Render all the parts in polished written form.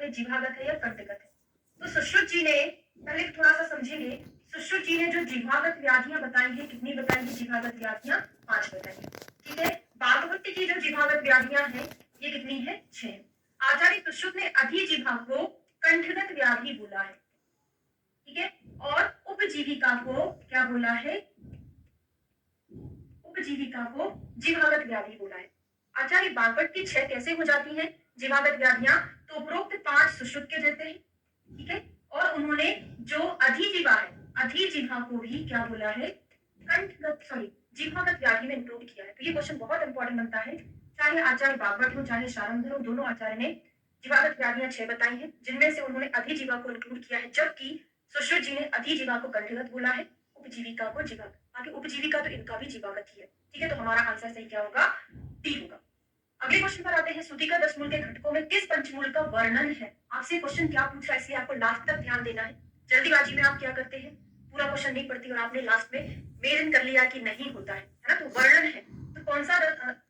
है, जीवागत है या कंठगत है। तो सुश्रुत जी ने पहले थोड़ा सा समझेंगे। सुश्रुत जी ने जो जीवागत व्याधियां बताई है, कितनी बताई है जीवागत व्याधियां? 5 बताई है। ठीक है। बाघवत्य की जो जीवागत व्याधियां हैं ये कितनी है? 6। आचार्य सुश्रुत ने अधिजीवा को कंठगत व्याधि बोला है। ठीक है। और उपजीविका को क्या बोला है? उपजीविका को जीवागत व्याधि बोला है। आचार्य बागवत की 6 कैसे हो जाती हैं जीवागत व्याधियां? तो उपरोक्त 5 सुश्रुत के देते हैं। ठीक है। और उन्होंने जो अधिजीवा है, अधिजीवा को भी क्या बोला है? कंठगत सॉरी जीवागत व्याधि में इंक्लूड किया है। तो ये क्वेश्चन बहुत इंपॉर्टेंट बनता है। चाहे आचार्य बागवत हो चाहे शारंगधर हो, दोनों आचार्य ने जीवागत व्याधियां 6 बताई हैं, जिनमें से उन्होंने अधिजीवा को इंक्लूड किया है, जबकि सुश्रुत जी ने अधिजीवा को कंठगत बोला है, उपजीविका को जीवागत। बाकी उपजीविका तो इनका भी जीवागत ही है। ठीक है। तो हमारा आंसर सही क्या होगा? डी होगा। अगले क्वेश्चन पर आते हैं। सूतिका दशमूल के घटकों में किस पंचमूल का वर्णन है? आपसे क्वेश्चन क्या पूछ रहा है, इसलिए आपको लास्ट तक ध्यान देना है। जल्दीबाजी में आप क्या करते हैं, पूरा क्वेश्चन नहीं पढ़ती और आपने लास्ट में मेजन कर लिया कि नहीं होता है ना। तो वर्णन है तो कौन सा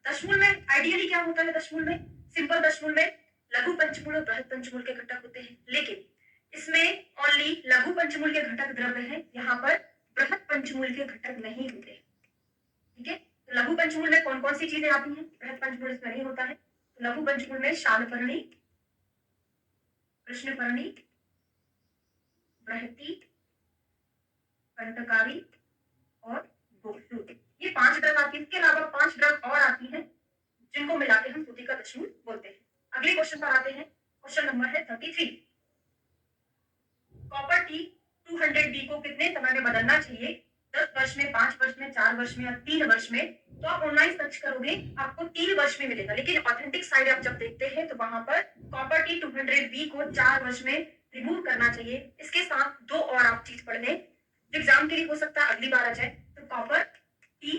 दशमूल में आइडियली क्या होता है? दशमूल में, सिंपल दशमूल में लघु पंचमूल और बृहद पंचमूल के घटक होते हैं, लेकिन इसमें ओनली लघु पंचमूल के घटक द्रव्य है, यहाँ पर बृहद पंचमूल के घटक नहीं होते। ठीक है। तो लघु पंचमूल में कौन कौन सी चीजें आती हैं? बृहद पंचमूल इसमें नहीं होता है। तो लघु पंचमूल में शालपर्णी, कृष्णपर्णी, बृहति, कंटकारी और गोक्षुर, ये 5 ड्रग आती है। इसके अलावा 5 ड्रग और आती हैं जिनको मिला के हम सूतिका दशमूल बोलते हैं। अगले क्वेश्चन पर आते हैं। क्वेश्चन नंबर है 33। कॉपर टी 200 को कितने समय में बदलना चाहिए? 10 वर्ष में, 5 वर्ष में, 4 वर्ष में या 3 वर्ष में? तो आप ऑनलाइन सर्च करोगे आपको 3 वर्ष में मिलेगा, लेकिन ऑथेंटिक साइट आप जब देखते हैं तो वहां पर कॉपर टी 200 को 4 वर्ष में रिमूव करना चाहिए। इसके साथ 2 और आप चीज पढ़ लें जो एग्जाम के लिए हो सकता है अगली बार आ जाए। तो कॉपर टी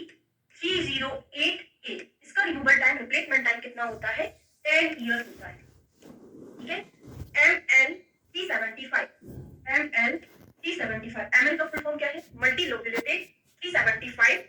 308A, इसका रिमूवल टाइम, रिप्लेसमेंट टाइम कितना होता है? 10 ईयर होता है। ठीक है। ML375, ML375, ML का फुल फॉर्म क्या है? मल्टी लोब्युलेटेड 375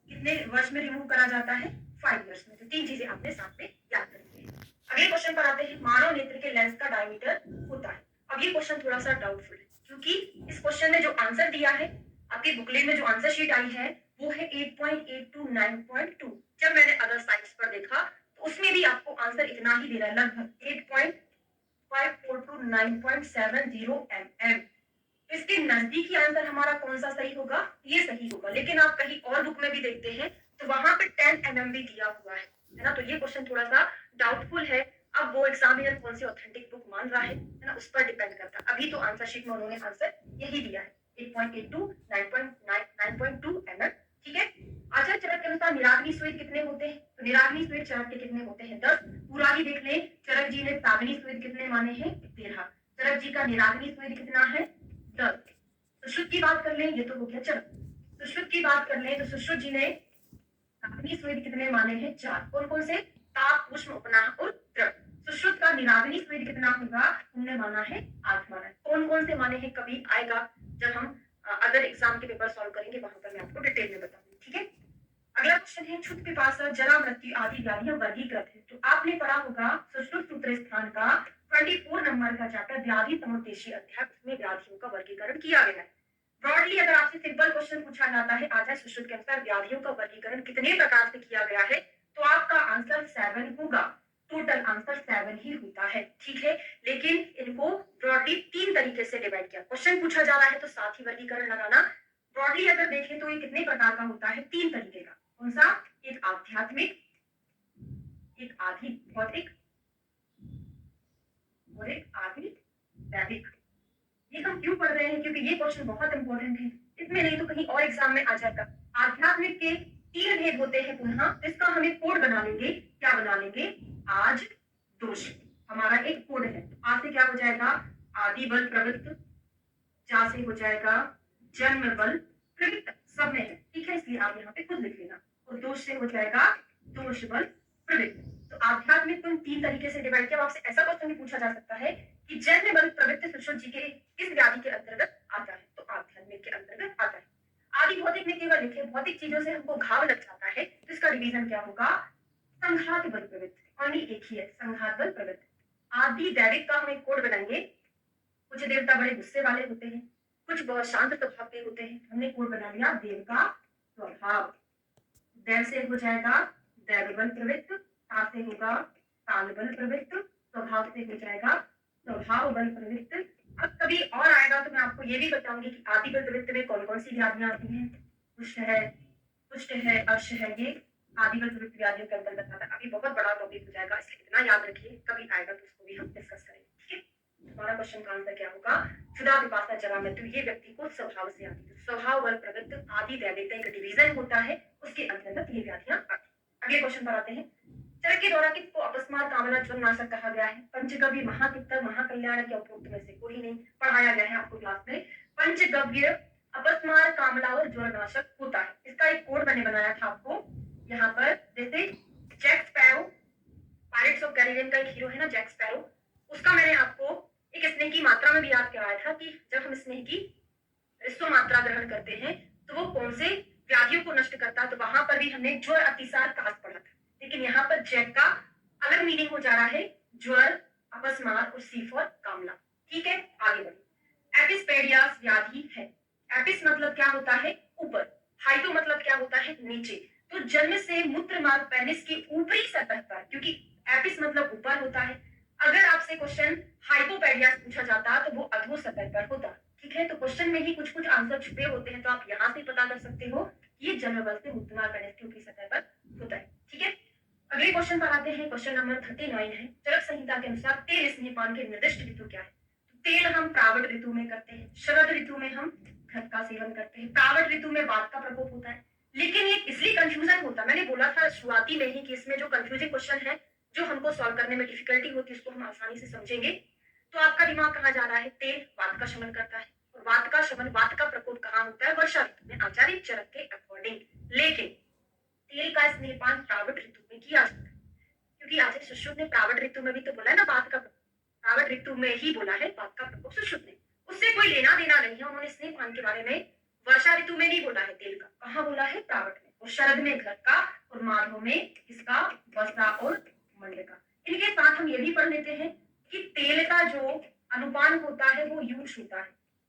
कितने वर्ष में रिमूव करा जाता है? 5 इयर्स में। तो 3 चीजें आपने साथ में याद करनी है। अगले क्वेश्चन पर आते हैं। मानव नेत्र के लेंस का डायमीटर होता है। अब ये क्वेश्चन थोड़ा सा डाउटफुल है, क्योंकि इस क्वेश्चन ने जो आंसर दिया है, आपकी बुकलेट में जो आंसर शीट आई है वो है 8.8 to 9.2। जब मैंने अदर साइट्स पर देखा तो उसमें भी आपको आंसर इतना ही दे रहा है, लगभग 8.54 to 9.70 mm। इसके नजदीकी आंसर हमारा कौन सा सही होगा? ये सही होगा। लेकिन आप कहीं और बुक में भी देखते हैं तो वहां पे 10 mm भी दिया हुआ है ना। तो ये क्वेश्चन थोड़ा सा डाउटफुल है। अब वो एग्जामिनर कौन सी ऑथेंटिक बुक मान रहा है ना, उस पर डिपेंड करता है। अभी तो आंसर शीट में उन्होंने आंसर यही दिया है, 8.8 to 9.2 mm। ठीक है। आचार्य चरक के अनुसार निराग्नि स्वेद कितने होते हैं? तो निराग्नि स्वेद चरक के कितने होते हैं? 10। पूरा ही देख लें। चरक जी ने ताग्नि स्वेद कितने माने हैं? 13। चरक जी का निराग्नि स्वेद कितना है? 10। सुश्रुत की बात कर लें, ये तो हो गया चरक। सुश्रुत की बात कर लें तो सुश्रुत जी ने ताग्नि स्वेद कितने माने हैं? 4। कौन कौन से? ताप, उष्ण, उपनाह और द्रव। सुश्रुत का निराग्नि स्वेद कितना होगा? हमने माना है 8 माना है। कौन कौन से माने हैं कभी आएगा जब हम अदर एग्जाम के पेपर सॉल्व करेंगे, वहां पर मैं आपको डिटेल में बताऊंगी। ठीक है। अगला क्वेश्चन है। क्षुत, पिपासा, जरा, मृत्यु आदि व्याधियां वर्गीकृत है। तो आपने पढ़ा होगा सुश्रुत सूत्र स्थान का 24 नंबर का चैप्टर व्याधि समुद्देशीय अध्याय, उसमें व्याधियों का वर्गीकरण किया गया है। ब्रॉडली अगर आपसे सिंपल क्वेश्चन पूछा जाता है आचार्य सुश्रुत के अनुसार व्याधियों का वर्गीकरण कितने प्रकार से किया गया है, तो आपका आंसर 7 होगा। टोटल आंसर 7 ही होता है। ठीक है। लेकिन इनको ब्रॉडली 3 तरीके से डिवाइड किया। क्वेश्चन पूछा जा रहा है तो साथ ही वर्गीकरण लगाना। ब्रॉडली अगर देखें तो ये कितने प्रकार का होता है? 3 तरीके का। कौन सा? एक आध्यात्मिक, एक आधि भौतिक और एक आधि दैविक। ये हम क्यों पढ़ रहे हैं? क्योंकि ये क्वेश्चन बहुत इंपॉर्टेंट है। इसमें नहीं तो कहीं और एग्जाम में आ जाएगा। आध्यात्मिक के 3 भेद होते हैं पुनः, इसका हम एक कोड बना लेंगे। क्या बना लेंगे? आज दोष हमारा एक कोड है। आज से क्या हो जाएगा? आदि बल प्रवृत्त, जा से हो जाएगा जन्म बल प्रवृत्त, सब में है। ठीक है। इसलिए आप यहाँ पे खुद लिख लेना। और दोष से हो जाएगा दोष बल प्रवृत्त। तो आध्यात्मिक को इन 3 तरीके से डिवाइड किया। आपसे ऐसा क्वेश्चन भी पूछा जा सकता है कि जन्म बल प्रवृत्ति सुश्रुत जी के किस व्याधि के अंतर्गत आता है? तो आध्यात्मिक के अंतर्गत आता है। आदि भौतिक में केवल लिखे भौतिक चीजों से हमको घाव लग जाता है, तो इसका डिवीजन क्या होगा? संघात बल प्रवृत्ति। ओनली एक ही है, संघात बल प्रवृत्ति। आदि दैविक का हम एक कोड बनाएंगे। कुछ देवता बड़े गुस्से वाले होते हैं, कुछ बहुत शांत स्वभाव के होते हैं। हमने कोड बना लिया देव का स्वभाव। दैव से हो जाएगा दैवबल प्रवृत्त, ता से होगा तालबल प्रवृत्त, स्वभाव से हो जाएगा स्वभाव बल प्रवृत्त। अब कभी और आएगा तो मैं आपको ये भी बताऊंगी कि आदि बल प्रवृत्त में कौन कौन सी व्याधियां आती हैं। पुष्ट है, अर्श है, ये आदि बल प्रवृत्त व्याधियों के अंतर्गत आता है। अभी बहुत बड़ा टॉपिक हो जाएगा, इसलिए इतना याद रखिए, कभी आएगा तो उसको भी हम डिस्कस करेंगे। ठीक है, हमारा क्वेश्चन का आंसर क्या होगा? क्षुधा पिपासा जरा मृत्यु ये व्यक्ति को स्वभाव से आती है। स्वभाव बल प्रवृत्त आदि दैविक एक डिवीजन होता है, उसके अंतर्गत ये व्याधियां आती है। अगले क्वेश्चन पर आते हैं। चरक के द्वारा किसको अकस्मात कामला ज्वरनाशक कहा गया है? पंचगव्य, महापित्तर, महाकल्याण के उपरोक्त में से कोई नहीं। पढ़ाया गया है आपको क्लास में। पंचगव्य अपस्मार, कामला और ज्वरनाशक होता है। इसका एक कोड मैंने बनाया था आपको यहाँ पर, जैसे Jack Sparrow Pirates of Caribbean का एक हीरो है ना जैक स्पैरो, उसका मैंने आपको एक स्नेह की मात्रा में भी याद कराया था कि जब हम स्नेह की ऋस्व मात्रा ग्रहण करते हैं तो वो कौन से व्याधियों को नष्ट करता है। तो वहां पर भी हमने ज्वर, अतिसार, कास पढ़ा था। लेकिन यहाँ पर जैक का अलग मीनिंग हो जा रहा है, ज्वर, अपस्मार और सी फॉर कामला। ठीक है, आगे बढ़िए। एपिस्पेडियास व्याधि है। एपिस मतलब क्या होता है? ऊपर। हाइपो मतलब क्या होता है? नीचे। तो जन्म से मूत्र मार्ग पेनिस की ऊपरी सतह पर, क्योंकि एपिस मतलब ऊपर होता है, अगर आपसे क्वेश्चन हाइपोपेडियास पूछा जाता तो वो अधो सतह पर होता। ठीक है, तो क्वेश्चन में ही कुछ कुछ आंसर छुपे होते हैं, तो आप यहाँ से पता कर सकते हो कि ये जन्म बल से मूत्र मार्ग पेनिस की ऊपरी सतह पर होता है। ठीक है, अगले क्वेश्चन पर आते हैं। क्वेश्चन नंबर 39 है। चरक संहिता के अनुसार तेल स्नेहपान के निर्दिष्ट ऋतु क्या है? तो तेल हम प्रावट ऋतु में करते हैं, शरद ऋतु में हम घृत का सेवन करते हैं, प्रावट ऋतु में वात का प्रकोप होता है। लेकिन ये इसलिए कंफ्यूजन होता है, मैंने बोला था शुरुआती में ही कि इसमें जो कंफ्यूजिंग क्वेश्चन है, जो हमको सॉल्व करने में डिफिकल्टी होती है, उसको हम आसानी से समझेंगे। तो आपका दिमाग कहाँ जा रहा है? तेल वात का शमन करता है, और वात का शमन, वात का प्रकोप कहाँ होता है? वर्षा ऋतु में, आचार्य चरक के अकॉर्डिंग। लेकिन तेल का स्नेहपान प्रावट ऋतु में किया जाता है, क्योंकि आचार्य सुश्रुत ने प्रावट ऋतु में भी तो बोला है ना वात का, प्रावट ऋतु में ही बोला है वात का प्रकोप सुश्रुत ने, उससे कोई लेना देना नहीं है। उन्होंने स्नेहपान के बारे में वर्षा ऋतु में नहीं बोला है तेल का, कहाँ बोला है? प्रावट में। और शरद में घृत का, और माधव में इसका, वसा और मंड का। इनके साथ हम ये भी पढ़ लेते हैं कि तेल का जो अनुपान होता है वो यूज होता है,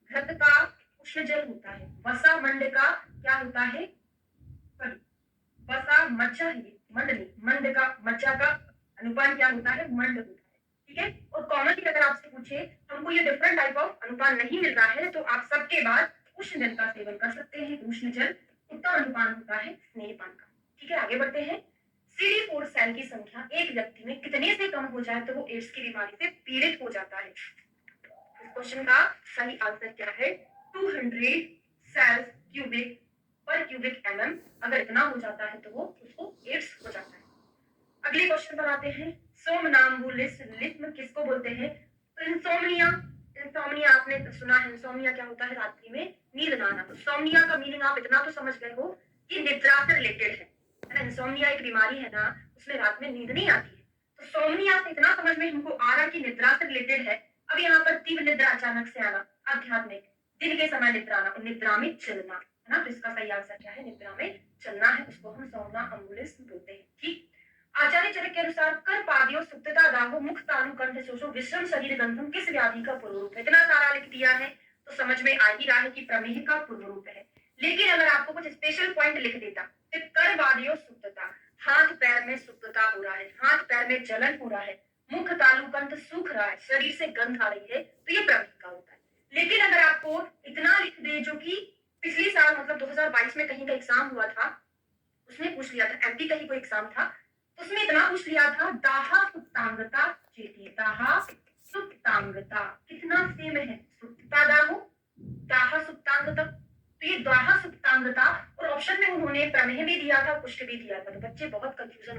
घृत का उष्ण जल होता है, वसा मंड का क्या होता है? वसा मज्जा है, मंड नहीं, मंड का, मज्जा का अनुपान क्या होता है? मंड होता है। ठीक है, और कॉमनली अगर आपसे पूछे हमको ये डिफरेंट टाइप ऑफ अनुपान नहीं मिल रहा है, तो आप सबके बाद उष्ण जल का सेवन कर सकते हैं। उष्ण जल उत्तम अनुपान होता है स्नेहपान का। ठीक है, आगे बढ़ते हैं। CD4 सेल की संख्या एक व्यक्ति में कितने से कम हो जाए तो वो एड्स की बीमारी से पीड़ित हो जाता है? इस क्वेश्चन का सही आंसर क्या है? 200 सेल्स क्यूबिक पर क्यूबिक mm। अगर इतना हो जाता है तो वो उसको एड्स हो जाता है। अगले क्वेश्चन पर आते हैं। सोमनाम्बुलिस्म किसको बोलते हैं? तो इंसोम्निया, इंसोम्निया आपने सुना है, इंसोम्निया क्या होता है? रात्रि में नींद ना आना। तो सोम्निया का मीनिंग आप इतना तो समझ गए हो कि निद्रा से रिलेटेड है ना। इंसोम्निया एक बीमारी है ना, उसमें रात में नींद नहीं आती है। तो सोम्निया से इतना समझ में हमको आ रहा कि निद्रा से रिलेटेड है। अब यहाँ पर तीव्र निद्रा अचानक से आना, आध्यात्मिक, दिन के समय निद्रा आना और निद्रा में चलना है ना। तो इसका सही आंसर क्या है? निद्रा में चलना है, उसको हम सोमनाम्बुलिस्म बोलते हैं। ठीक, आचार्य चरक के अनुसार कर पादियों सुप्तता दाहो मुख तालु कंठ शोषो विश्रम शरीर गंधम किस व्याधि का पूर्व रूप है? इतना सारा लिख दिया है तो समझ में आ ही रहा है कि प्रमेह का पूर्व रूप है। लेकिन अगर आपको कुछ स्पेशल पॉइंट लिख देता तो कर वादियों सुप्तता, हाथ पैर में सुप्तता हो रहा है, हाथ पैर में जलन हो रहा है, मुख तालु कंठ सूख रहा है, शरीर से गंध आ रही है, तो ये प्रमेह का होता है। लेकिन अगर आपको इतना लिख दे, जो कि पिछले साल मतलब 2022 में कहीं का एग्जाम हुआ था, उसने पूछ लिया था, एमपी का ही कोई एग्जाम था, उसमें इतना पूछ लिया था दाहा सुप्तांगता चेती, दाहा सुप्तांगता कितना सेम है? सुप्ता दाहो, दाहा सुप्तांगता। तो ये दाहा सुप्तांगता, और ऑप्शन में उन्होंने प्रमेह भी दिया था, पुष्ट भी दिया था, तो बच्चे बहुत कंफ्यूज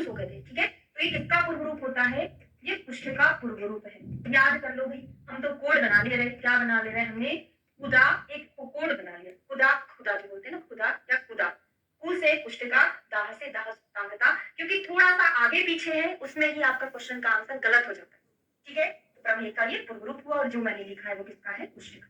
हो गए थे। ठीक है, तो ये किसका पूर्व रूप होता है? ये पुष्ट का पूर्व रूप है। याद कर लो भाई, हम तो कोड बना ले रहे, क्या बना ले रहे हमने? खुदा, एक कोड बना लिया, खुदा, खुदा जो बोलते हैं ना, खुदा या खुदा, कु से पुष्ट का, दाह से दाह सुप्तांगता, क्योंकि थोड़ा सा आगे पीछे है उसमें ही आपका क्वेश्चन का आंसर गलत हो जाता है। ठीक है, तो प्रमेय का ये पूर्व रूप हुआ, और जो मैंने लिखा है वो किसका है? पुष्ट का।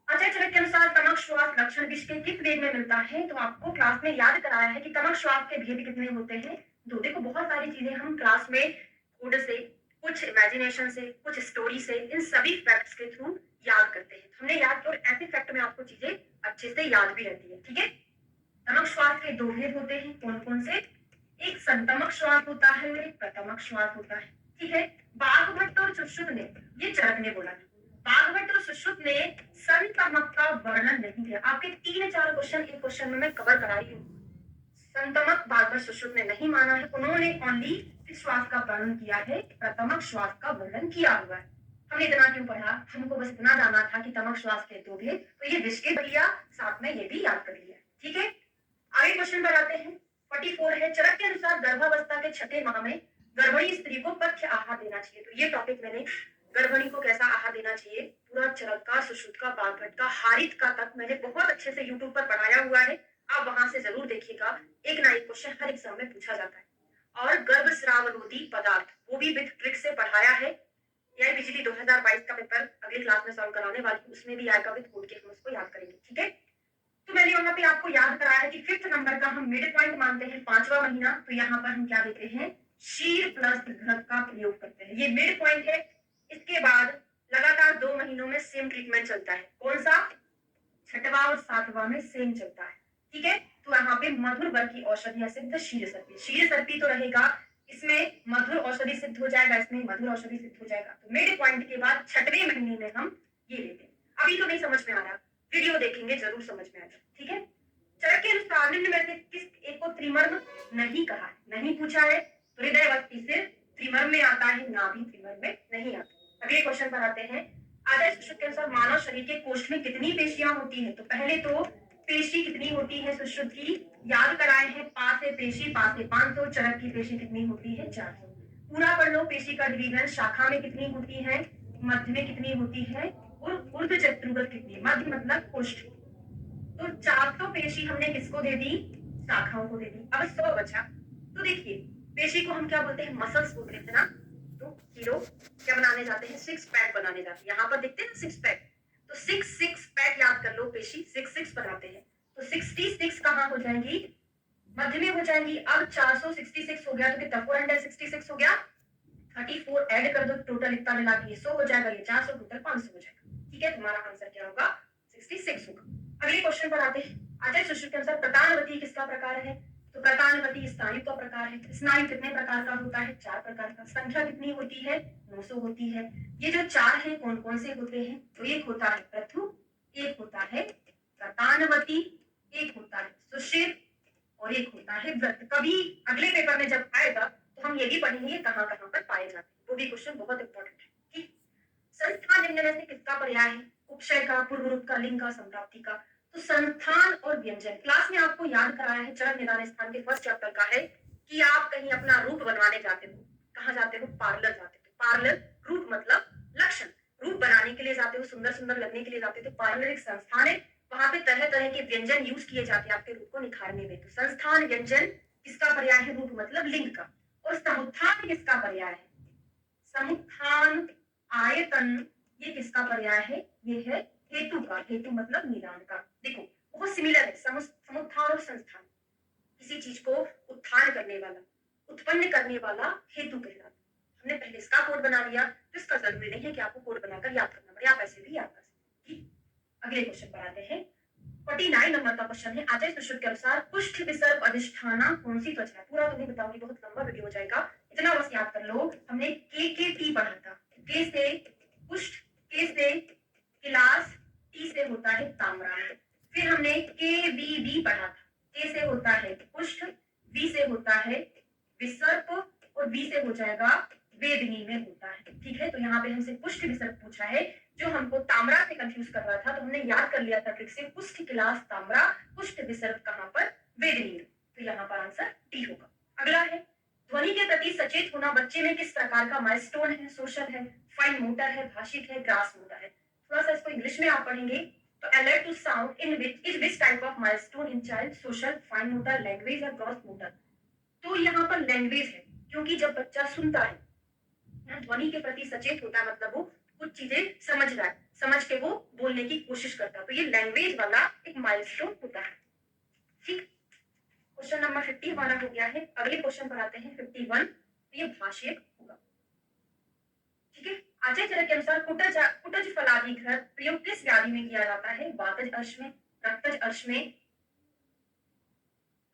आचार्य चरक के अनुसार तमक श्वास लक्षण किसके किस वेद में मिलता है? तो आपको क्लास में याद कराया है कि तमक श्वास के भेद कितने होते हैं? दो। देखो बहुत सारी चीजें हम क्लास में कोड से कुछ इमेजिनेशन से, कुछ स्टोरी से, इन सभी फैक्ट्स के थ्रू याद करते हैं। हमने याद किया और ऐसे फैक्ट में आपको चीजें अच्छे से याद भी रहती है। ठीक है, तमक श्वास के दो भेद होते हैं, कौन कौन से? एक संतमक श्वास होता है और एक प्रतमक श्वास होता है। ठीक है, बाघभट्ट और सुश्रुत ने, ये चरक ने बोला था, बाघभट्ट और सुश्रुत ने संतमक का वर्णन नहीं किया। आपके 3-4 क्वेश्चन एक क्वेश्चन में मैं कवर करा रही हूँ। संतमक बाघभट्ट सुश्रुत ने नहीं माना है, उन्होंने ओनली किस श्वास का वर्णन किया है? प्रतमक श्वास का वर्णन किया हुआ है। हमने इतना क्यों पढ़ा? हमको बस इतना जाना था कि तमक श्वास के दो भेद, तो ये विस्के कर लिया, साथ में ये भी याद कर लिया। ठीक है, आगे क्वेश्चन पर आते हैं। 44 है, चरक के अनुसार गर्भावस्था के छठे माह में गर्भिणी स्त्री को पथ्य आहार देना चाहिए। तो ये टॉपिक मैंने गर्भिणी को कैसा आहार देना चाहिए पूरा चरक का, सुश्रुत का, बाघभट्ट का, हारित का तक मैंने बहुत अच्छे से यूट्यूब पर पढ़ाया हुआ है। आप वहां से जरूर देखिएगा, एक ना एक क्वेश्चन हर एग्जाम में पूछा जाता है। और गर्भस्रावरोधी पदार्थ, वो भी विद ट्रिक से पढ़ाया है। यह बिजली 2022 का पेपर अगली क्लास में सॉल्व कराने वाली, उसमें भी आएगा विद कोड के, हम उसको याद करेंगे। ठीक है, तो मैंने वहां पे आपको याद कराया है कि 5th नंबर का हम मिड पॉइंट मानते हैं, 5वां महीना। तो यहाँ पर हम क्या देते हैं? शीर प्लस घृत का प्रयोग करते हैं, ये मिड पॉइंट है। इसके बाद लगातार 2 महीनों में सेम ट्रीटमेंट चलता है, कौन सा? 6वां और 7वां में सेम चलता है। ठीक है, तो यहाँ पे मधुर वर्ग की औषधि सिद्ध शीर सर्पी, शीर सर्पी तो रहेगा, इसमें मधुर औषधि सिद्ध हो जाएगा, इसमें मधुर औषधि सिद्ध हो जाएगा। तो मिड पॉइंट के बाद 6वें महीने में हम ये लेते हैं। अभी तो नहीं समझ में आ रहा, वीडियो देखेंगे जरूर समझ में आएगा। ठीक है, चरक के अनुसार निम्न में से किस एक को त्रिमर्म नहीं कहा है? नहीं पूछा है, तो हृदय वस्ती से त्रिमर्म में आता है, नाभि त्रिमर्म में नहीं आता। अगले क्वेश्चन पर आते हैं। आदर्श सुश्रुत के अनुसार मानव शरीर के कोष्ठ में कितनी पेशियां होती है? तो पहले तो पेशी कितनी होती है सुश्रुत की याद कराए हैं, पा से पेशी, पा से 500, चरक की पेशी कितनी होती है? 400। पूरा कर लो, पेशी का डिवीजन शाखा में कितनी होती है, मध्य में कितनी होती है, और ऊर्ध्व चतुर्भुज कितनी? मध्य मतलब कोष्ठ। तो 400 पेशी हमने किसको दे दी? शाखाओं को दे दी। अब 100 बचा। तो देखिए, पेशी को हम क्या बोलते हैं? मसल्स बोलते हैं ना। तो हीरो क्या बनाने जाते हैं? 6 पैक बनाने जाते हैं। यहाँ पर देखते हैं ना 6 पैक, तो 6 पैक याद कर लो, पेशी 6 बनाते हैं। तो 66 कहाँ हो जाएंगी? मध्य में हो जाएंगी। अब 466 हो गया, तो कितना? 466 हो गया। 34 ऐड कर दो, टोटल इतना मिला के 100 हो जाएगा, ये 400, टोटल 500 हो जाएगा। ठीक है, तुम्हारा आंसर क्या होगा? 66 होगा। अगले क्वेश्चन पर आते हैं। आचार्य सुश्रुत के अनुसार प्रतानवती किसका प्रकार है? तो प्रतानवती स्नायु का प्रकार है। स्नायु कितने प्रकार का होता है? 4 प्रकार का। संख्या कितनी होती है? 900 होती है। ये जो 4 है कौन कौन से होते हैं? तो एक होता है प्रथु, एक होता है प्रतानवती, एक होता है सुश्रुत, और एक होता है व्रत। कभी अगले पेपर में जब आएगा तो हम ये भी पढ़ेंगे कहाँ कहाँ पर पाए जाते हैं, वो भी क्वेश्चन बहुत इंपॉर्टेंट है। ठीक, संस्थान निम्न में से किसका पर्याय है? उपशय का, पूर्व रूप का, लिंग का, संप्राप्ति का। तो संस्थान और व्यंजन क्लास में आपको याद कराया है, चरण निदान स्थान के फर्स्ट चैप्टर का है कि आप कहीं अपना रूप बनवाने जाते हो, कहाँ जाते हो? पार्लर जाते हो। पार्लर, रूप मतलब लक्षण, रूप बनाने के लिए जाते हो, सुंदर सुंदर लगने के लिए जाते हो। तो पार्लर एक संस्थान है, वहां पे तरह तरह के व्यंजन यूज किए जाते हैं आपके रूप को निखारने में। तो संस्थान व्यंजन किसका पर्याय है? रूप मतलब लिंग का। और समुत्थान किसका पर्याय है? समुत्थान, आयतन, ये किसका पर्याय है? ये है हेतु का। हेतु मतलब निदान का। देखो बहुत सिमिलर है, समुत्थान और संस्थान। किसी चीज को उत्थान करने वाला, उत्पन्न करने वाला हेतु कहलाता है। हमने पहले इसका कोड बना लिया, तो इसका जरूरी नहीं है कि आपको कोड बनाकर याद करना पड़े, आप ऐसे भी याद कर सकते हैं। अगले क्वेश्चन पर आते हैं। 49 नंबर का क्वेश्चन है। आचार्य सुश्रुत के अनुसार पुष्ठ विसर्प अधिष्ठाना कौन सी त्वचा है? पूरा तो नहीं बताऊंगी, बहुत लंबा वीडियो हो जाएगा, इतना बस याद कर लो। हमने के टी पढ़ा था। के से पुष्ठ, के से किलास, टी से होता है ताम्रा। फिर हमने के वी डी पढ़ा था। के से होता है पुष्ठ, वी से होता है विसर्प, और बी से हो जाएगा वेदनी में होता है। ठीक है, तो यहाँ पे हमसे पुष्ठ विसर्प पूछा है, जो हमको ताम्रा से कंफ्यूज कर रहा था, तो हमने याद कर लिया था ट्रिक से, पुष्ठ क्लास ताम्रा, पुष्ठ विसर्प कहाँ पर? वेदनी में। तो यहाँ पर आंसर टी होगा। अगला है, ध्वनि के प्रति सचेत होना बच्चे में किस प्रकार का माइलस्टोन है? सोशल है, फाइन मोटर है, भाषिक है, ग्रास मोटर है। थोड़ा सा इसको इंग्लिश में आप पढ़ेंगे तो alert to sound in which type of milestone in child? Social, fine motor, language और ग्रॉस मोटर। तो यहाँ पर लैंग्वेज है, क्योंकि जब बच्चा सुनता है, ध्वनि के प्रति सचेत होता है, मतलब वो कुछ चीजें समझ रहा है, समझ के वो बोलने की कोशिश करता है, तो ये लैंग्वेज वाला एक माइलस्टोन होता है। ठीक, क्वेश्चन नंबर 50 हमारा हो गया है। अगले क्वेश्चन पर आते हैं 51। तो ये भाषिक होगा। ठीक है। आचार्य चरक के अनुसार कुटज कुटज फलादि घृत प्रयोग किस व्याधि में किया जाता है? वातज अर्श में, रक्तज अर्श में,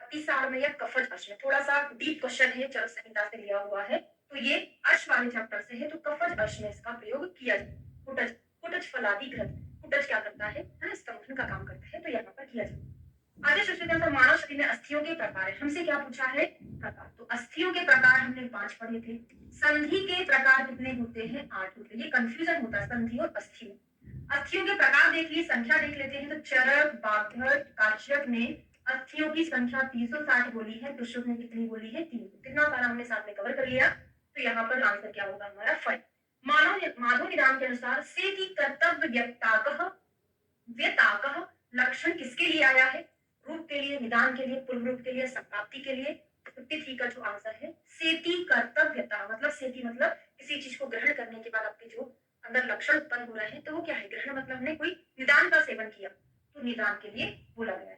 अतिसार में या कफज अर्श में? थोड़ा सा डीप क्वेश्चन है, चरक संहिता से लिया हुआ है, तो ये अर्श वाले चैप्टर से है, तो कफज अर्श में इसका प्रयोग किया जाए। कुटज कुटज फलादि घृत, कुटज क्या करता है ना, स्तंभन का काम करता है, तो यहाँ पर किया जाए। आगे सुश्रुत मानव शरीर में अस्थियों के प्रकार है, हमसे क्या पूछा है? प्रकार। तो अस्थियों के प्रकार हमने 5 पढ़े थे। संधि के प्रकार कितने होते हैं? 8 होते हैं। ये कंफ्यूजन होता है संधि और अस्थि में। अस्थियों के प्रकार देख लिए, संख्या देख लेते हैं। तो चरक, बागभट, काश्यप ने अस्थियों की संख्या 360 बोली है, सुश्रुत ने कितनी बोली है? 3। कितना सारा हमने साथ में कवर कर लिया, तो यहाँ पर आंसर क्या होगा हमारा? 5। माधव निदान के अनुसार सेति कर्तव्य व्यताकः लक्षण किसके लिए आया है? रूप के लिए, निदान के लिए, पूर्व रूप के लिए, संप्राप्ति के लिए। 53 का जो आंसर है सेति कर्तव्यता, मतलब सेति मतलब किसी चीज को ग्रहण करने के बाद आपके जो अंदर लक्षण उत्पन्न हो रहे हैं, तो वो क्या है? ग्रहण मतलब हमने कोई निदान का सेवन किया, तो निदान के लिए बोला गया है।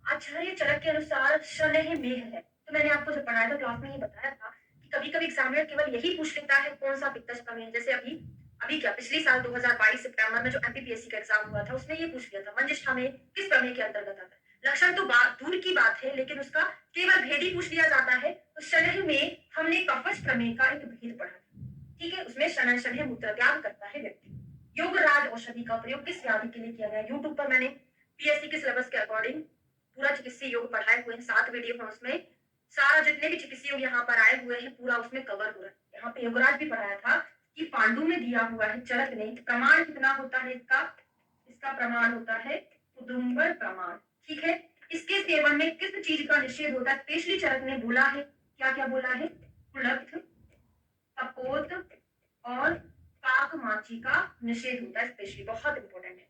आचार्य चरक के अनुसार शनह मेघ है, तो मैंने आपको जो पढ़ाया था क्लास में ये बताया था कि कभी कभी एग्जामिनर केवल यही पूछ लेता है कौन सा पित्तज प्रमेय। जैसे अभी अभी क्या पिछले साल 2022 सितंबर में जो एमपीपीएससी का एग्जाम हुआ था, उसमें ये पूछ लिया था मंजिष्ठा में किस प्रमेय के अंतर्गत आता है। लक्षण तो बात दूर की बात है, लेकिन उसका केवल भेद ही पूछ लिया जाता है। तो शनह में हमने कफज प्रमेय का एक भेद पढ़ा था, ठीक है। उसमें शनह शनह मूत्र त्याग करता है व्यक्ति। योगराज औषधि का प्रयोग किस व्याधि के लिए किया गया? यूट्यूब पर मैंने पीएससी के सिलेबस के अकॉर्डिंग पूरा चिकित्सीय योग पढ़ाए हुए हैं, 7 वीडियो है उसमें। सारा जितने भी चिकित्सीय योग यहाँ पर आए हुए हैं पूरा उसमें कवर हो रहा है। यहाँ पे योगराज भी पढ़ाया था कि पांडु में दिया हुआ है चरक ने, प्रमाण कितना होता है इसका? इसका प्रमाण होता है उदुम्बर प्रमाण, ठीक है। इसके सेवन में किस चीज का निषेध होता है? स्पेशली चरक ने बोला है, क्या क्या बोला है? कुलत्थ, कपोत और काकमाची का निषेध होता है स्पेशली, बहुत इंपॉर्टेंट है।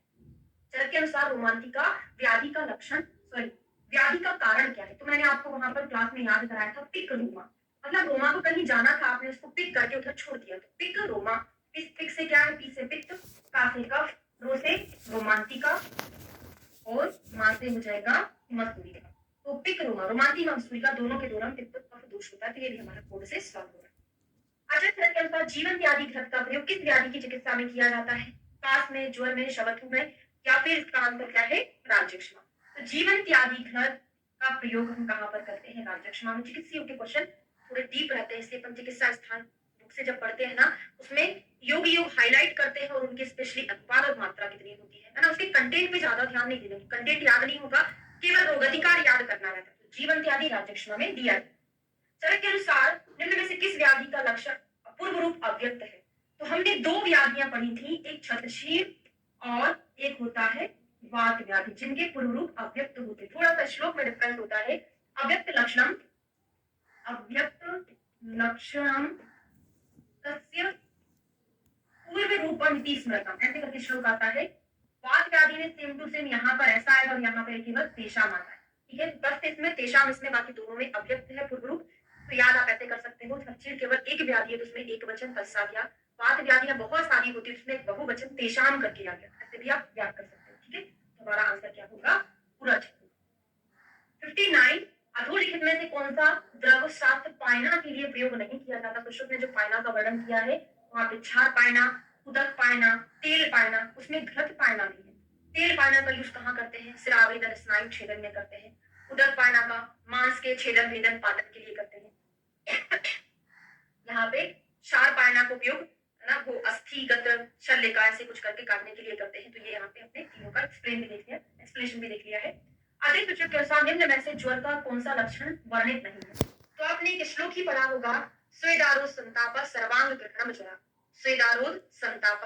चरक के अनुसार रोमांतिका व्याधि का लक्षण, सॉरी व्याधि का कारण क्या है? तो मैंने आपको वहां पर क्लास में याद कराया था पिक रोमा, मतलब रोमा को कहीं जाना था, आपने उसको पिक करके उधर छोड़ दिया, तो पिक रोमा। इस पिक से क्या है? पी से पित्त, का से कफ, रो से रोमांतिका और मां से हो जाएगा मसूरिका। तो पिक रोमा, रोमांतिका मसूरिका दोनों के दौरान पित्त कफ दोष होता है, तो ये भी हमारा कोड से सॉल्व हो रहा है। अच्छा, चरक के अनुसार जीवन व्याधि घृत का प्रयोग किस व्याधि की चिकित्सा में किया जाता है? कास में, ज्वर में, शवथु में, या फिर इसका आंसर क्या है? राज्यक्षमा। तो जीवन त्यागी घृत का प्रयोग हम कहां पर करते हैं? राज्यक्षमा में। चिकित्सीय के क्वेश्चन थोड़े डीप रहते हैं, इसलिए अपन चिकित्सा स्थान बुक से जब पढ़ते हैं ना, उसमें योग योग हाईलाइट करते हैं और उनके स्पेशली अनुपात और मात्रा कितनी होती है ना, उसके कंटेंट पे ज्यादा ध्यान नहीं देना, कंटेंट याद नहीं होगा, केवल रोगधिकार याद करना रहता है। तो जीवन त्यागी राज्यक्षमा में दिया है। चरक के अनुसार निम्न में से किस व्याधि का लक्षण पूर्व रूप अव्यक्त है? तो हमने 2 व्याधियां पढ़ी थी, एक छत्रशील और एक होता है वात व्याधि, जिनके पूर्व रूप अव्यक्त होते। थोड़ा सा श्लोक में डिफरेंस होता है। अव्यक्त लक्षणम तस्य पूर्व रूपमिति स्मृतम, ऐसे करके श्लोक आता है। वात व्याधि में सेम टू सेम यहाँ पर ऐसा है और यहाँ पर केवल तेषाम आता है, ठीक है। बस इसमें तेषाम, इसमें बाकी दोनों में अव्यक्त है पूर्व रूप, तो याद आप ऐसे कर सकते हो। छत्रशील केवल एक व्याधि है, तो उसमें एक वचन तस्सा गया। वात व्याधियां बहुत सारी होती है, उसमें बहुवचन तेषाम करके आ गया, ऐसे भी आप याद कर सकते हो, ठीक है। हमारा आंसर क्या होगा? पूरा 59 अधोलिखित में से कौन सा द्रव शास्त्र पायना के लिए प्रयोग नहीं किया जाता? सुश्रुत ने जो पायना का वर्णन किया है, वहां पे क्षार पायना, उदक पायना, तेल पायना, उसमें घृत पायना भी है। तेल पायना का यूज कहाँ करते हैं? सिरावेदन स्नायु छेदन में करते हैं। उदक पायना का मांस के छेदन भेदन पादन के लिए करते हैं। यहाँ पे क्षार पायना का उपयोग ना वो अस्थिगत शल्य का ऐसे कुछ करके काटने के लिए करते हैं। तो ये यहाँ पे अपने तीनों का एक्सप्लेन भी देख लिया, एक्सप्लेनेशन भी देख लिया है। अधिक सूचक के अनुसार निम्न में से ज्वर का कौन सा लक्षण वर्णित नहीं है? तो आपने एक श्लोक ही पढ़ा होगा, स्वेदारोध संताप सर्वांग ग्रहणम ज्वरा, स्वेदारोध संताप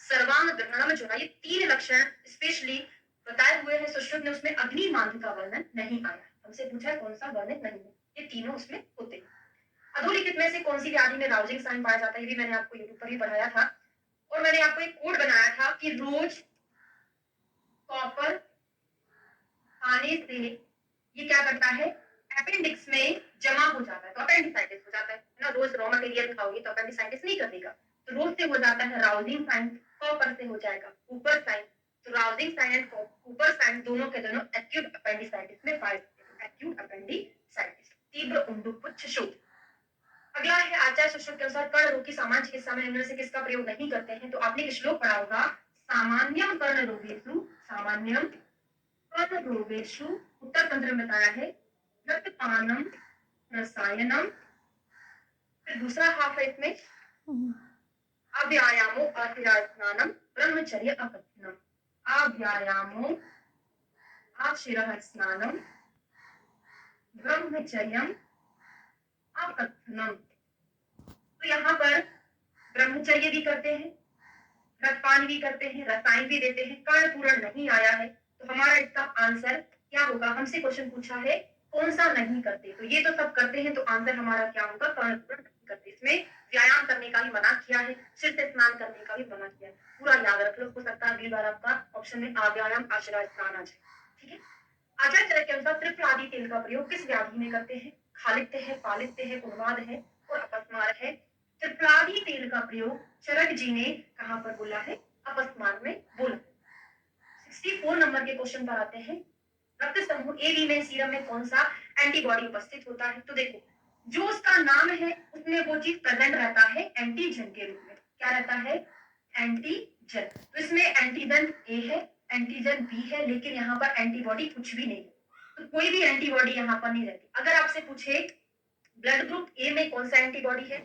सर्वांग ग्रहणम ज्वरा, ये 3 लक्षण स्पेशली बताए हुए हैं सुश्रुत ने, उसमें अग्नि मांद्य का वर्णन नहीं आया। हमसे पूछा है कौन सा वर्णित नहीं है, ये तीनों उसमें होते हैं। अधोलिखित में से कौन सी व्याधि में राउजिंग साइन पाया जाता है? ये भी मैंने आपको यूट्यूब पर ही पढ़ाया था, और मैंने आपको एक कोड बनाया था कि रोज कॉपर खाने से ये क्या करता है? अपेंडिक्स में जमा हो जाता है, तो अपेंडिसाइटिस हो जाता है ना। रोज रॉ मटेरियल खाओगे तो अपेंडिसाइटिस नहीं करेगा, तो रोज से हो जाता है राउजिंग साइन, कॉपर से हो जाएगा कूपर साइन। तो राउजिंग साइन एंड कूपर साइन दोनों के दोनों एक्यूट अपेंडिसाइटिस में पाए जाते हैं। एक्यूट अपेंडिसाइटिस, तीव्र उंडुपुच्छ शोथ। अगला है आचार्य सुश्रुत के अनुसार कर्ण रोग की सामान्य चिकित्सा में इनमें से किसका प्रयोग नहीं करते हैं? तो आपने एक श्लोक पढ़ा होगा, सामान्यम कर्ण रोगेषु, सामान्यम कर्ण रोगेषु, उत्तर तंत्र में बताया है, रक्तपानम रसायनम, फिर दूसरा हाफ है इसमें, अव्यायामो अतिरास्नानम ब्रह्मचर्य अपत्यनम, अव्यायामो आशिरः स्नानम ब्रह्मचर्यम अपत्यनम। तो यहाँ पर ब्रह्मचर्य भी करते हैं, रक्तपान भी करते हैं, रसायन भी देते हैं, कर्ण पूर्ण नहीं आया है, तो हमारा इसका आंसर क्या होगा? हमसे क्वेश्चन पूछा है कौन सा नहीं करते, तो ये तो सब करते हैं, तो आंसर हमारा क्या होगा? कर्ण पूर्ण नहीं करते। इसमें व्यायाम करने का भी मना किया है, सिर से स्नान करने का भी मना किया है, पूरा याद रख लो, हो सकता है अगली बार आपका ऑप्शन में व्यायाम आश्रय स्नान आ जाए। ठीक है, आचार्य चरक के अनुसार त्रिफल आदि तेल का प्रयोग किस व्याधि में करते हैं? खालित्य है, पालित्य है, उन्माद है और अपस्मार है। त्रिफलादि तेल का प्रयोग चरक जी ने कहां पर बोला है? अपस्मार में बोला। 64 नंबर के क्वेश्चन पर आते हैं, रक्त समूह ए बी में सीरम में कौन सा एंटीबॉडी उपस्थित होता है? तो देखो, जो उसका नाम है उसमें वो चीज प्रेजेंट रहता है एंटीजन के रूप में। क्या रहता है? एंटीजन। तो इसमें एंटीजन ए है, एंटीजन बी है, लेकिन यहाँ पर एंटीबॉडी कुछ भी नहीं है, तो कोई भी एंटीबॉडी यहाँ पर नहीं रहती। अगर आपसे पूछे ब्लड ग्रुप ए में कौन सा एंटीबॉडी है,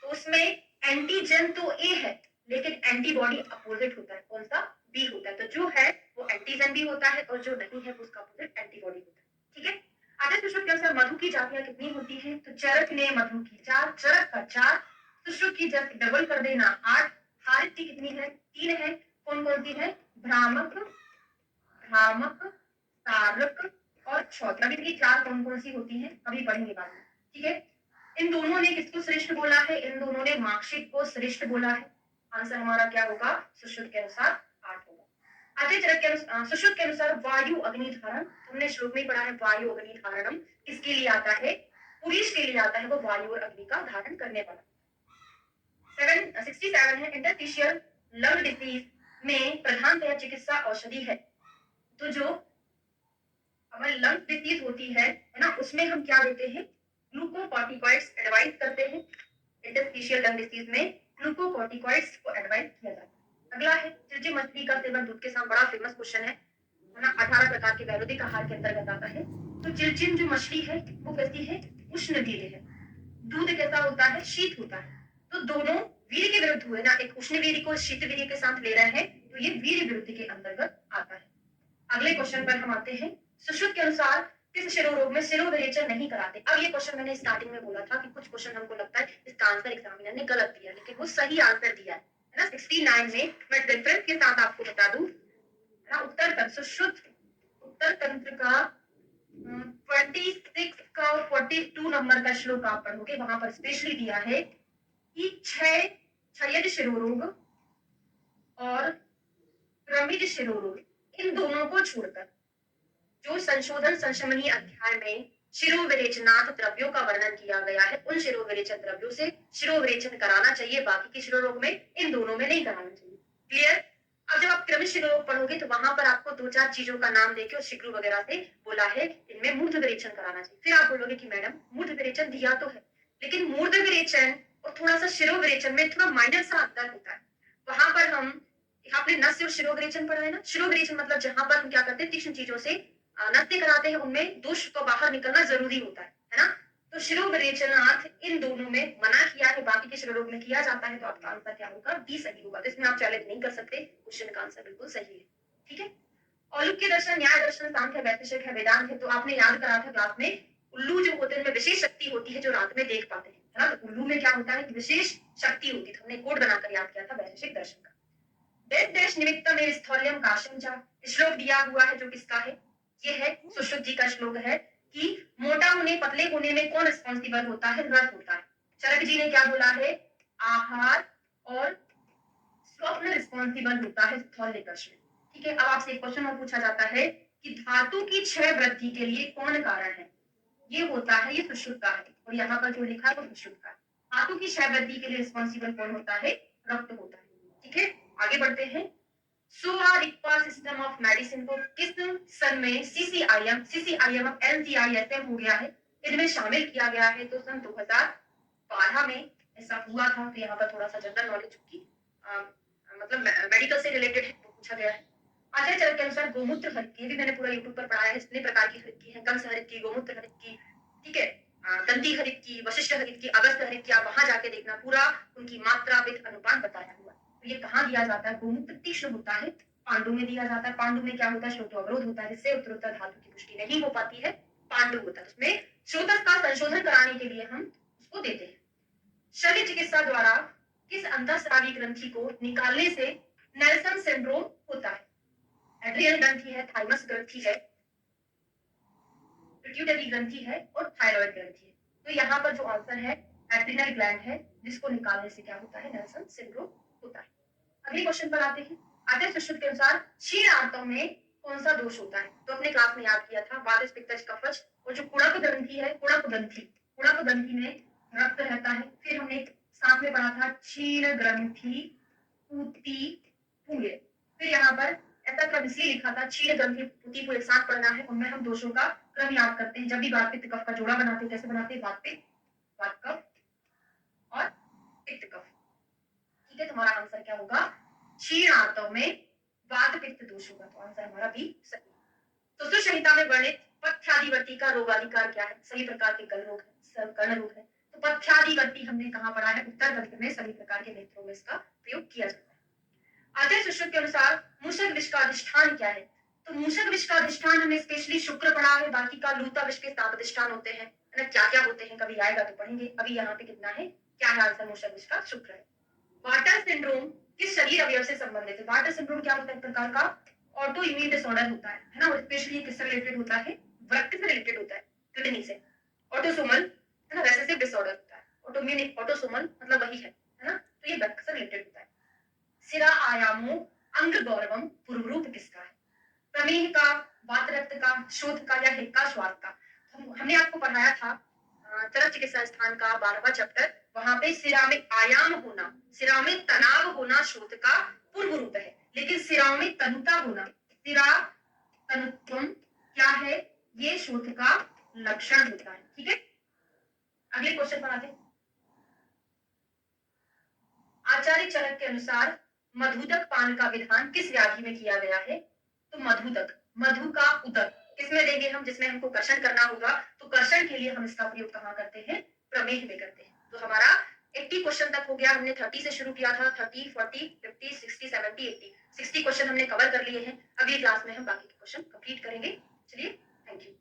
तो उसमें एंटीजन तो ए है, लेकिन एंटीबॉडी अपोजिट होता है, कौन सा? बी होता है। तो जो है वो एंटीजन भी होता है और जो नहीं है उसका अपोजिट एंटीबॉडी होता है। ठीक है, आचार्य सुश्रुत के अनुसार मधु की जातियां कितनी होती हैं? तो चरक ने मधु की 4, चरक का 4, सुश्रुत की जाति डबल कर देना 8, हारित की कितनी है? 3 है। कौन कौन सी है? भ्रामक, भ्रामक, तारक और क्षौत्र। अभी देखिए 4 कौन कौन सी होती हैं, अभी पढ़ेंगे बाद में। ठीक है, इन दोनों ने किसको श्रेष्ठ बोला है? इन दोनों ने मार्कशीट को श्रेष्ठ बोला है। आंसर हमारा क्या होगा? सुश्रुत के अनुसार 8 होगा। आचार्य चरक के अनुसार, सुश्रुत के अनुसार वायु अग्नि धारण, हमने श्लोक में पढ़ा है वायु अग्नि धारणम किसके लिए आता है? पुरुष के लिए आता है, वो वायु और अग्नि का धारण करने वाला। 67 है, इंटरस्टिशियल लंग डिजीज में प्रधानतया चिकित्सा औषधि है। तो जो हमारी लंग डिजीज होती है ना, उसमें हम क्या देते हैं? ग्लूकोकॉर्टिकॉइड्स एडवाइस करते हैं। इंटरस्टिशियल लंग डिजीज में ग्लूकोकॉर्टिकॉइड्स को एडवाइस किया जाता है। अगला है चिरचिर मछली का सेवन दूध के साथ, बड़ा फेमस क्वेश्चन है ना, 18 प्रकार के वैरोधिक आहार के अंतर्गत आता है। तो चिरचिर जो मछली है वो कैसी है? उष्णवीर्य है। दूध कैसा होता है? शीत होता है। तो दोनों वीर्य के विरुद्ध हुए ना, एक उष्णवीर्य को शीत वीर्य के साथ ले रहे हैं, तो ये वीर्य विरुद्ध के अंतर्गत आता है। अगले क्वेश्चन पर हम आते हैं, सुश्रुत के अनुसार किस शिरोरोग में शिरोविरेचन नहीं कराते? अब ये क्वेश्चन मैंने स्टार्टिंग में बोला था कि कुछ क्वेश्चन हमको लगता है इसका आंसर एग्जामिनर ने गलत दिया, लेकिन वो सही आंसर दिया है ना। 69 में मैं डिफरेंस के साथ आपको बता दूं ना, उत्तर तंत्र सुश्रुत उत्तर तंत्र का 26 का 42 नंबर का श्लोक आप पढ़ोगे, वहां पर स्पेशली दिया है कि क्षयद शिरोरोग और क्रमिद शिरोरोग, इन दोनों को छोड़कर जो संशोधन संशमनीय अध्याय में शिरोविरेचनाथ द्रव्यों का वर्णन किया गया है, उन शिरोविरेचन द्रव्यों से शिरोविरेचन कराना चाहिए, बाकी के शिरोरोग में इन दोनों में नहीं कराना चाहिए। क्लियर? अब जब आप क्रमिक शिरोरोग पढ़ोगे तो वहां पर आपको 2-4 चीजों का नाम देके और शिग्रू वगैरह से बोला है इनमें मूर्ध विरेचन कराना चाहिए। फिर आप बोलोगे कि मैडम मूर्ध विरेचन दिया तो है, लेकिन मूर्ध विरेचन और थोड़ा सा शिरोविरेचन में थोड़ा माइनर सा अंतर होता है। वहां पर हम, आपने नस्य और शिरोविरेचन पढ़ा है ना, शिरोविरेचन मतलब जहां पर हम क्या करते हैं, तीक्ष्ण चीजों से नस्य कराते हैं, उनमें दोष को बाहर निकलना जरूरी होता है ना। तो शिरोविरेचनार्थ इन दोनों में मना किया है, बाकी के शिरोरोग में किया जाता है, तो आपका आंसर क्या होगा? डी सही होगा। तो इसमें आप चैलेंज नहीं कर सकते, क्वेश्चन का आंसर बिल्कुल सही है। ठीक है, औलुक्य दर्शन, न्याय दर्शन, सांख्य, वैशेषिक है, वेदांत है। तो आपने याद करा था रात में उल्लू जो होते हैं उनमें विशेष शक्ति होती है जो रात में देख पाते हैं, है ना। तो उल्लू में क्या होता है? विशेष शक्ति होती है, हमने कोड बनाकर याद किया था वैशेषिक दर्शन का। देश देश निमित्तम स्थौल्यम काशम चा, श्लोक दिया हुआ है जो किसका है? ये है सुश्रुत जी का श्लोक है कि मोटा होने पतले होने में कौन रिस्पॉन्सिबल होता है? रस होता है। चरक जी ने क्या बोला है? आहार और स्वप्न रिस्पॉन्सिबल होता है स्थौल्य कश में। ठीक है, अब आपसे एक क्वेश्चन और पूछा जाता है कि धातु की क्षय वृद्धि के लिए कौन कारण है? ये होता है, ये सुश्रुत का है, और यहाँ पर जो लिखा है वो सुश्रुत का है। धातु की क्षय वृद्धि के लिए रिस्पॉन्सिबल कौन होता है? रक्त होता है। ठीक है, आगे बढ़ते हैं। सुआरिक्वा सिस्टम ऑफ मेडिसिन को किस सन में सीसीआईएम अब एनसीआईएसएम हो गया है, इनमें शामिल किया गया है? तो सन 2012 2012 में ऐसा हुआ था। तो यहाँ पर थोड़ा सा जनरल नॉलेज की मतलब मेडिकल से रिलेटेड पूछा गया है। आचार्य चरक के अनुसार गोमूत्र हरित की, भी मैंने पूरा यूट्यूब पर पढ़ा है, इतने प्रकार की हरित की है, कंस हरित की, गोमूत्र हरित की, ठीक है, दंती हरित की, वशिष्ठ हरित की, अगस्त हरित की, आप वहां जाके देखना, पूरा उनकी मात्रा विध अनुपात बताया हुआ। तो ये कहाँ दिया जाता है? गोमूत्र तीक्ष्ण होता है, पांडु में दिया जाता है। पांडु में क्या होता है? श्रोत अवरोध होता है, जिससे उत्तरोत्तर धातु की पुष्टि नहीं हो पाती है, पांडु होता है। उसमें श्रोतक का संशोधन कराने के लिए हम उसको देते हैं। शल्य चिकित्सा द्वारा किस अंतःस्रावी ग्रंथि को निकालने से नेल्सन सिंड्रोम होता है? एड्रियल ग्रंथि है, थाइमस ग्रंथि है, पिट्यूटरी ग्रंथि है और थायराइड ग्रंथि है। तो यहाँ पर जो आंसर है एड्रिनल ग्लैंड है, जिसको निकालने से क्या होता है? नेल्सन सिंड्रोम होता है। अगले क्वेश्चन पर आते हैं। आचार्य सुश्रुत के अनुसार क्षीण आंतों में कौन सा दोष होता है? तो अपने क्लास में याद किया था, वातज पित्तज कफज, और जो कुड़क ग्रंथि है, कुड़क ग्रंथि में रक्त रहता है। फिर हमने साथ में पढ़ा था क्षीण ग्रंथि पूती पूरे। फिर यहाँ पर ऐसा क्रम इसलिए लिखा था, क्षीण ग्रंथि पूती को एक साथ पढ़ना है। उनमें हम दोषों का क्रम याद करते हैं। जब भी वात पित्त कफ का जोड़ा बनाते हैं, कैसे बनाते हैं? वात पित्त, वात कफ और पित्त कफ। ठीक है, तुम्हारा आंसर क्या होगा? क्षीण आंतों में वात पित्त दोष होगा। तो आंसर हमारा बी सही। सुश्रुत संहिता में वर्णित पथ्यादिवर्ती का रोगाधिकार क्या है? सभी प्रकार के गल रोग है, कर्ण रोग है। तो पथ्यादिवर्ती हमने कहाँ पढ़ा है? उत्तर तंत्र में सभी प्रकार के नेत्रों में इसका प्रयोग किया जाता है। आचार्य सुश्रुत के अनुसार मूषक विष का अधिष्ठान क्या है? तो मूषक विष का अधिष्ठान हमने स्पेशली शुक्र पढ़ा है, बाकी का लूता विष के 7 अधिष्ठान होते हैं ना, क्या क्या होते हैं, कभी आएगा तो पढ़ेंगे। अभी यहाँ पे कितना है, क्या है आंसर? मूषक विष का शुक्र है। वाटर सिंड्रोम किस शरीर अवयव से संबंधित है? वाटर सिंड्रोम क्या होता है? एक प्रकार का ऑटो इम्यून डिसऑर्डर होता है ना, और स्पेशली किससे रिलेटेड होता है? वृक्क से रिलेटेड होता है, किडनी से। ऑटोसोमल है ना, रेसेसिव डिसऑर्डर होता है। ऑटोइम्यून, ऑटोसोमल मतलब वही है ना, तो ये वृक्क से रिलेटेड होता है। सिरा आयामो अंग गौरवम पूर्व रूप किसका है? प्रमेह का, वात रक्त का, शोथ का या हिक्का स्वाद का? हमने आपको पढ़ाया था चरक चिकित्सा स्थान का 12वां चैप्टर, वहां पे सिरा में आयाम होना, सिरा में तनाव होना शोथ का पूर्व रूप है, लेकिन सिराओं में तनुता होना, सिरा तनुत्वम क्या है? ये शोथ का लक्षण होता है। ठीक है, अगले क्वेश्चन पर आते हैं। आचार्य चरक के अनुसार मधुदक पान का विधान किस व्याधि में किया गया है? तो मधुदक, मधु का उदक किसमें देंगे हम? जिसमें हमको कर्षण करना होगा। तो कर्षण के लिए हम इसका प्रयोग कहाँ करते हैं? प्रमेह में करते हैं। तो हमारा 80 क्वेश्चन तक हो गया। हमने 30 से शुरू किया था, 30, 40, 50, 60, 70, 80, 60 क्वेश्चन हमने कवर कर लिए हैं। अगली क्लास में हम बाकी के क्वेश्चन कंप्लीट करेंगे। चलिए, थैंक यू।